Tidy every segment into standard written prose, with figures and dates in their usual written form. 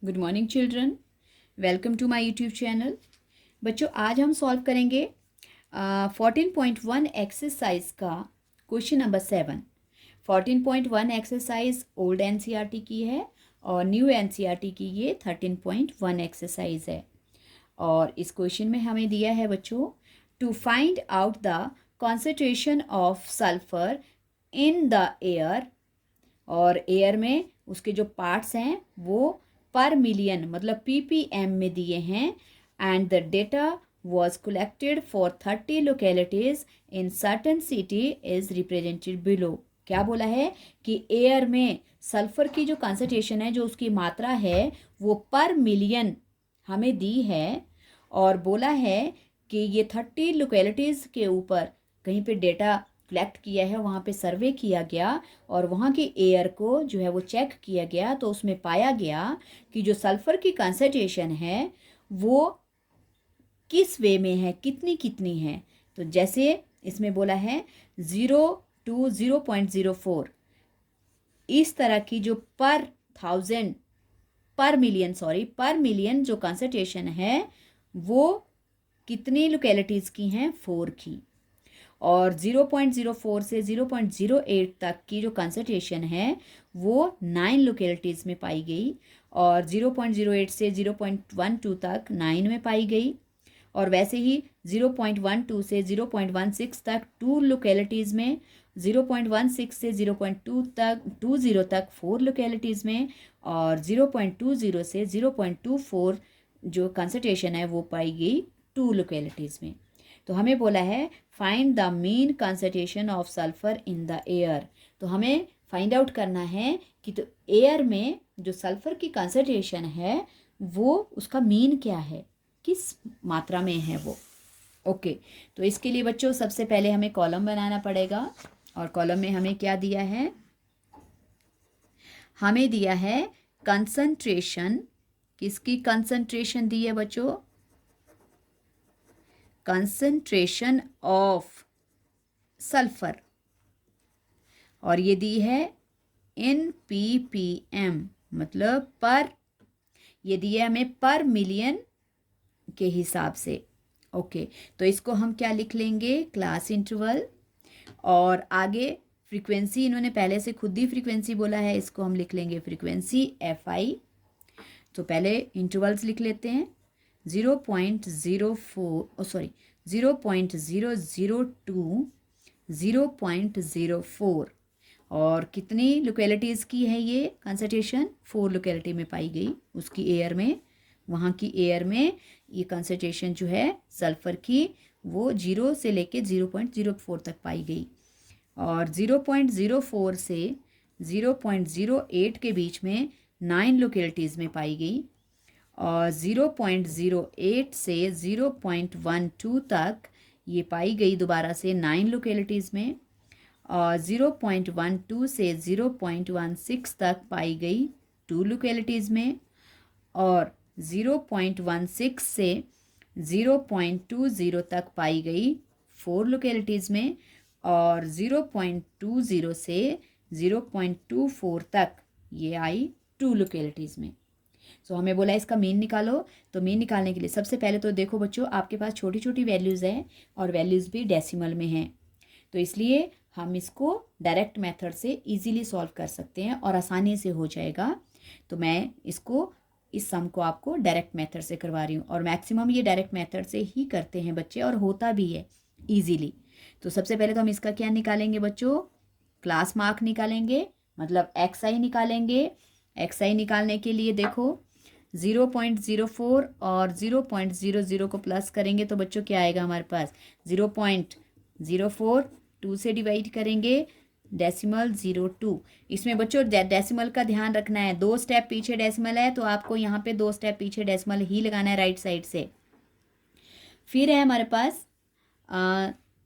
Good morning children, welcome to my YouTube channel. बच्चों, आज हम सॉल्व करेंगे 14.1 एक्सरसाइज का question number 7। 14.1 exercise old NCERT की है और न्यू एनसीईआरटी की ये 13.1 एक्सरसाइज है। और इस क्वेश्चन में हमें दिया है बच्चों, to find out the concentration of sulphur in the air. और एयर में उसके जो पार्ट्स हैं वो पर मिलियन मतलब ppm में दिए हैं। And the data was collected for 30 localities in certain city is represented below। क्या बोला है कि एयर में सल्फर की जो कंसंट्रेशन है, जो उसकी मात्रा है, वो पर मिलियन हमें दी है। और बोला है कि ये 30 लोकेलिटीज़ के ऊपर कहीं पे डेटा कलेक्ट किया है, वहाँ पे सर्वे किया गया और वहाँ की एयर को जो है वो चेक किया गया। तो उसमें पाया गया कि जो सल्फ़र की कंसंट्रेशन है वो किस वे में है, कितनी कितनी है। तो जैसे इसमें बोला है 0 to 0.04, इस तरह की जो पर मिलियन जो कंसंट्रेशन है वो कितनी लोकेलिटीज़ की हैं, 4 की। और 0.04 से 0.08 तक की जो कंसंट्रेशन है वो 9 लोकेलिटीज़ में पाई गई। और 0.08 से 0.12 तक 9 में पाई गई। और वैसे ही 0.12 से 0.16 तक 2 लोकेलिटीज़ में, 0.16 से 0.20 तक 4 लोकेलिटीज़ में, और 0.20 से 0.24 जो कंसंट्रेशन है वो पाई गई 2 लोकेलिटीज़ में। तो हमें बोला है find the mean concentration of sulphur in the air. तो हमें फाइंड आउट करना है कि तो एयर में जो सल्फर की कंसंट्रेशन है वो उसका मीन क्या है, किस मात्रा में है वो। ओके, तो इसके लिए बच्चों सबसे पहले हमें कॉलम बनाना पड़ेगा। और कॉलम में हमें क्या दिया है, हमें दिया है कंसंट्रेशन। किसकी कंसंट्रेशन दी है बच्चों? Concentration of sulphur. और ये दी है इन ppm मतलब पर, ये दिया हमें पर मिलियन के हिसाब से। ओके, तो इसको हम क्या लिख लेंगे, क्लास इंटरवल। और आगे फ्रीक्वेंसी इन्होंने पहले से खुद ही फ्रीक्वेंसी बोला है, इसको हम लिख लेंगे फ्रीक्वेंसी fi। तो पहले इंटरवल्स लिख लेते हैं। 0.002 0.04। और कितनी लोकेलिटीज़ की है ये कंसंट्रेशन? 4 लोकेलिटी में पाई गई उसकी एयर में। वहाँ की एयर में ये कंसंट्रेशन जो है सल्फ़र की वो 0 से लेके 0.04 तक पाई गई। और 0.04 से 0.08 के बीच में 9 लोकेलिटीज़ में पाई गई। और 0.08 से 0.12 तक ये पाई गई दोबारा से 9 लोकेलिटीज़ में। और 0.12 से 0.16 तक पाई गई 2 लोकेलिटीज़ में। और 0.16 से 0.20 तक पाई गई 4 लोकेलिटीज़ में। और 0.20 से 0.24 तक ये आई 2 लोकेलिटीज़ में। सो हमें बोला इसका मीन निकालो। तो मीन निकालने के लिए सबसे पहले तो देखो बच्चों, आपके पास छोटी छोटी वैल्यूज़ हैं और वैल्यूज़ भी डेसिमल में हैं। तो इसलिए हम इसको डायरेक्ट मेथड से इजीली सॉल्व कर सकते हैं और आसानी से हो जाएगा। तो मैं इसको, इस सम को आपको डायरेक्ट मेथड से करवा रही हूँ। और मैक्सिमम ये डायरेक्ट मेथड से ही करते हैं बच्चे और होता भी है ईजीली। तो सबसे पहले तो हम इसका क्या निकालेंगे बच्चों, क्लास मार्क निकालेंगे, मतलब XI निकालेंगे। XI निकालने के लिए देखो 0.04 और 0.00 को प्लस करेंगे तो बच्चों क्या आएगा हमारे पास, 0.04 2 से डिवाइड करेंगे, डेसिमल 02। इसमें बच्चों डेसिमल का ध्यान रखना है, 2 स्टेप पीछे डेसिमल है तो आपको यहाँ पे 2 स्टेप पीछे डेसिमल ही लगाना है राइट साइड से। फिर है हमारे पास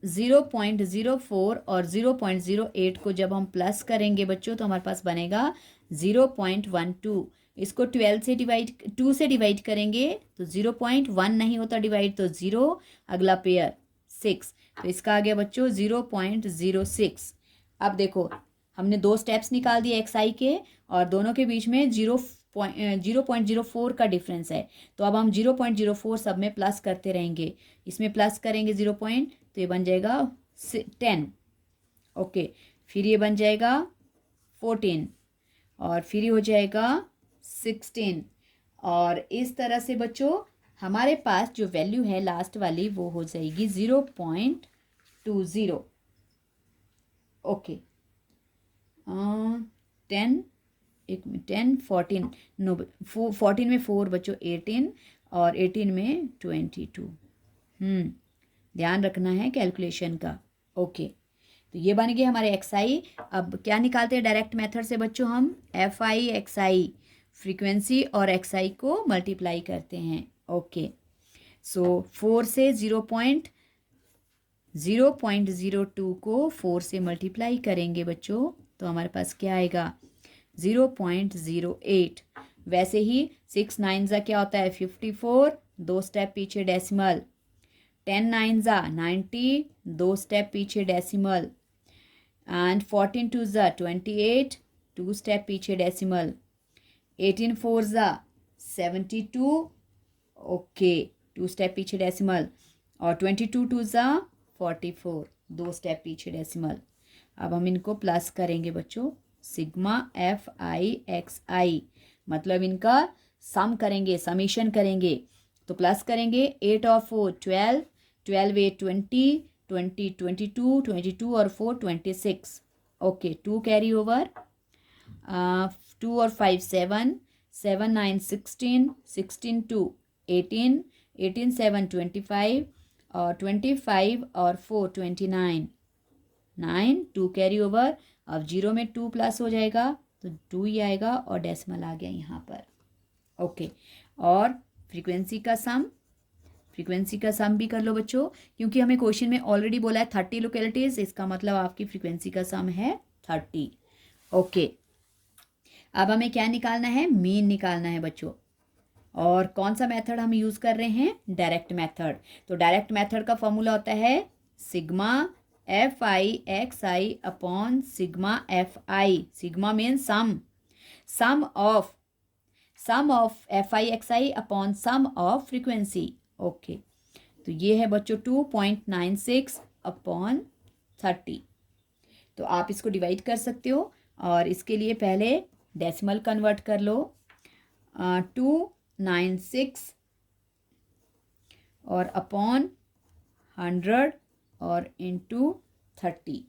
0.04 और 0.08 को जब हम प्लस करेंगे बच्चों तो हमारे पास बनेगा 0.12। इसको 2 से डिवाइड करेंगे तो 0.1 नहीं होता डिवाइड, तो 0, अगला पेयर 6, तो इसका आ गया बच्चों 0.06। अब देखो हमने 2 स्टेप्स निकाल दिए XI के और दोनों के बीच में 0 0.04 का डिफरेंस है। तो अब हम 0.04 सब में प्लस करते रहेंगे, इसमें प्लस करेंगे 0 पॉइंट, तो ये बन जाएगा 10। ओके, फिर ये बन जाएगा 14 और फिर ये हो जाएगा 16। और इस तरह से बच्चों हमारे पास जो वैल्यू है लास्ट वाली वो हो जाएगी 0.20। ओके, 10, 10, 14, नो 14 में 4 बच्चों 18 और 18 में 22। ध्यान रखना है कैलकुलेशन का। ओके, तो ये बन गए हमारे एक्स आई। अब क्या निकालते हैं डायरेक्ट मेथड से बच्चों, हम F I X I frequency और एक्स आई को मल्टीप्लाई करते हैं। ओके, सो 4 से 0.02 को 4 से मल्टीप्लाई करेंगे बच्चों, तो हमारे पास क्या आएगा 0.08। वैसे ही 6 9 ज़ा क्या होता है 54, 2 स्टेप पीछे डेसिमल। 10 9 ज़ा 90, 2 स्टेप पीछे डेसिमल। एंड 14 2 ज़ा 28, 2 स्टेप पीछे डेसिमल। 18 4 ज़ा 72, ओके 2 स्टेप पीछे डेसिमल। और 22 2 ज़ा 44, 2 स्टेप पीछे डेसिमल। अब हम इनको प्लस करेंगे बच्चों, सिग्मा एफ आई एक्स आई, मतलब इनका सम करेंगे, समीशन करेंगे। तो प्लस करेंगे 8 और 4 12, 12 8 20, 20 22, 22 और 4 26। ओके, 2 कैरी ओवर, 2 और 5 7, 7 9 16, 16 2 18, 18 7 25 और 25 और 4 29, 9 2 कैरी ओवर। अब 0 में 2 प्लस हो जाएगा तो 2 ही आएगा और डेसिमल आ गया यहाँ पर। ओके, और फ्रीक्वेंसी का सम भी कर लो बच्चों, क्योंकि हमें क्वेश्चन में ऑलरेडी बोला है 30 लोकेलिटीज, इसका मतलब आपकी फ्रीक्वेंसी का सम है 30। ओके, अब हमें क्या निकालना है, मीन निकालना है बच्चों। और कौन सा मेथड हम यूज़ कर रहे हैं, डायरेक्ट मेथड। तो डायरेक्ट मेथड का फॉर्मूला होता है sigma F I X I upon sigma F I. Sigma mean sum of F I X I upon sum of frequency. Okay, तो ये है बच्चों 2.96 अपॉन 30। तो आप इसको डिवाइड कर सकते हो और इसके लिए पहले डेसिमल कन्वर्ट कर लो। 296 और अपॉन 100 और इंटू 30।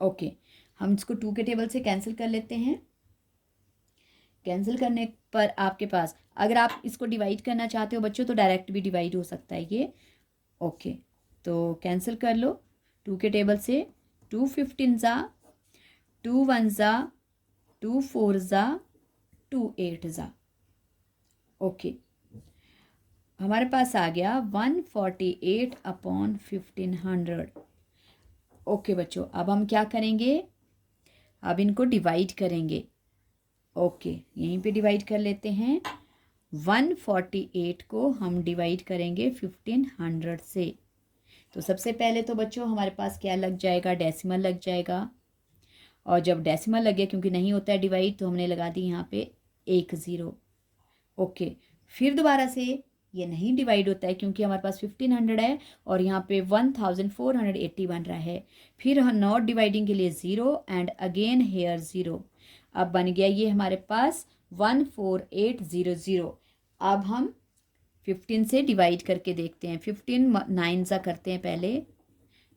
ओके, हम इसको 2 के टेबल से कैंसिल कर लेते हैं। कैंसिल करने पर आपके पास, अगर आप इसको डिवाइड करना चाहते हो बच्चों तो डायरेक्ट भी डिवाइड हो सकता है ये। ओके, तो कैंसिल कर लो 2 के टेबल से। 2 15 ज़ा, 2 1 ज़ा, 2 4 ज़ा, 2 8 ज़ा। ओके, हमारे पास आ गया 148 अपॉन 1500। ओके बच्चों, अब हम क्या करेंगे, अब इनको डिवाइड करेंगे। ओके, यहीं पे डिवाइड कर लेते हैं। 148 को हम डिवाइड करेंगे 1500 से। तो सबसे पहले तो बच्चों हमारे पास क्या लग जाएगा, डेसिमल लग जाएगा। और जब डेसिमल लग गया, क्योंकि नहीं होता है डिवाइड, तो हमने लगा दी यहाँ पे 1 0। ओके, फिर दोबारा से ये नहीं डिवाइड होता है क्योंकि हमारे पास 1500 है और यहाँ पे 1480 बन रहा है। फिर हम नॉट डिवाइडिंग के लिए 0 एंड अगेन हेयर 0। अब बन गया ये हमारे पास 14800। अब हम 15 से डिवाइड करके देखते हैं। 15 9 सा करते हैं पहले,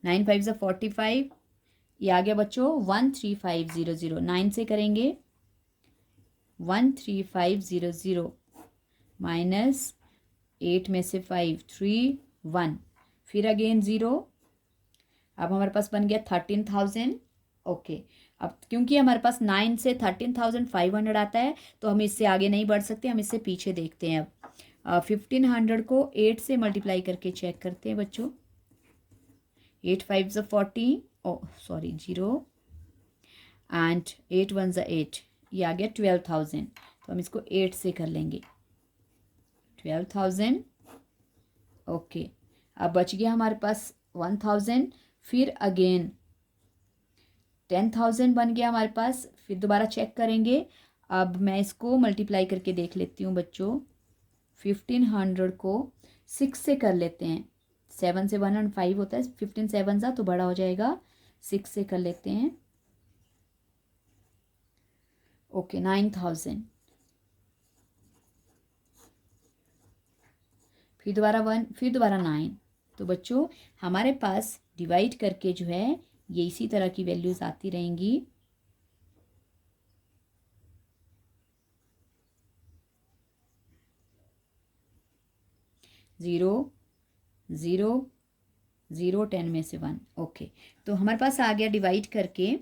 9 5 सा 45, ये आ गया बच्चों 13500। 9 से करेंगे 13500 माइनस 8 में से 5 3 1, फिर अगेन 0। अब हमारे पास बन गया 13,000। ओके, अब क्योंकि हमारे पास 9 से 13,500 आता है तो हम इससे आगे नहीं बढ़ सकते, हम इससे पीछे देखते हैं। अब 1500 को 8 से मल्टीप्लाई करके चेक करते हैं बच्चों। 8 5 ज़ा 40, सॉरी 0 एंड 8 1 ज़ा 8, ये आ गया 12,000। तो हम इसको 8 से कर लेंगे 12,000। ओके, अब बच गया हमारे पास 1,000, फिर अगेन 10,000 बन गया हमारे पास। फिर दोबारा चेक करेंगे। अब मैं इसको मल्टीप्लाई करके देख लेती हूँ बच्चों। 1500 को 6 से कर लेते हैं। 7 से 105 होता है, 15 7 सा तो बड़ा हो जाएगा, 6 से कर लेते हैं। ओके 9000, फिर दोबारा 1, फिर दोबारा 9। तो बच्चों हमारे पास डिवाइड करके जो है ये इसी तरह की वैल्यूज आती रहेंगी। ज़ीरो ज़ीरो ज़ीरो 10 में से 1। ओके, तो हमारे पास आ गया डिवाइड करके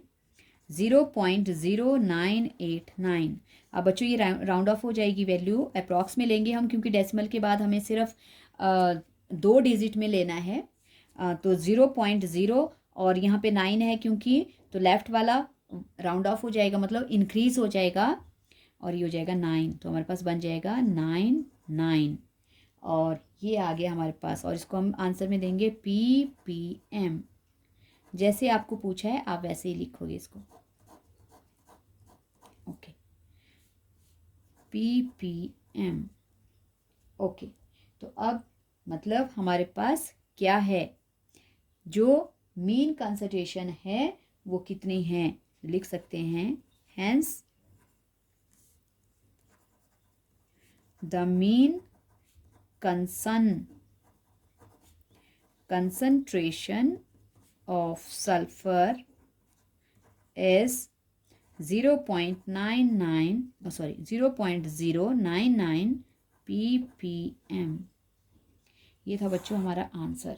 0.0989। अब बच्चों ये राउंड ऑफ हो जाएगी वैल्यू, अप्रॉक्स में लेंगे हम क्योंकि डेसिमल के बाद हमें सिर्फ 2 डिजिट में लेना है। तो 0.0 और यहाँ पे 9 है क्योंकि, तो लेफ्ट वाला राउंड ऑफ हो जाएगा, मतलब इंक्रीज हो जाएगा और ये हो जाएगा 9। तो हमारे पास बन जाएगा 99 और ये आ गया हमारे पास। और इसको हम आंसर में देंगे PPM। जैसे आपको पूछा है आप वैसे ही लिखोगे इसको। Okay PPM। ओके, तो अब मतलब हमारे पास क्या है, जो मीन कंसंट्रेशन है वो कितनी है लिख सकते हैं। Hence the mean concentration of sulfur is 0.099 ppm। ये था बच्चों हमारा आंसर।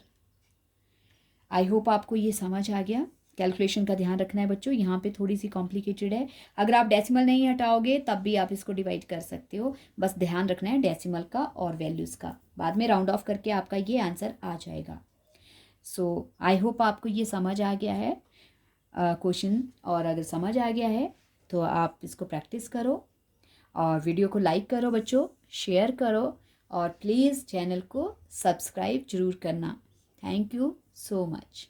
आई होप आपको ये समझ आ गया। कैलकुलेशन का ध्यान रखना है बच्चों, यहाँ पे थोड़ी सी कॉम्प्लिकेटेड है। अगर आप डेसिमल नहीं हटाओगे तब भी आप इसको डिवाइड कर सकते हो, बस ध्यान रखना है डेसिमल का और वैल्यूज़ का। बाद में राउंड ऑफ करके आपका ये आंसर आ जाएगा। सो आई होप आपको ये समझ आ गया है क्वेश्चन, और अगर समझ आ गया है तो आप इसको प्रैक्टिस करो और वीडियो को लाइक करो बच्चों, शेयर करो और प्लीज़ चैनल को सब्सक्राइब जरूर करना। Thank you so much.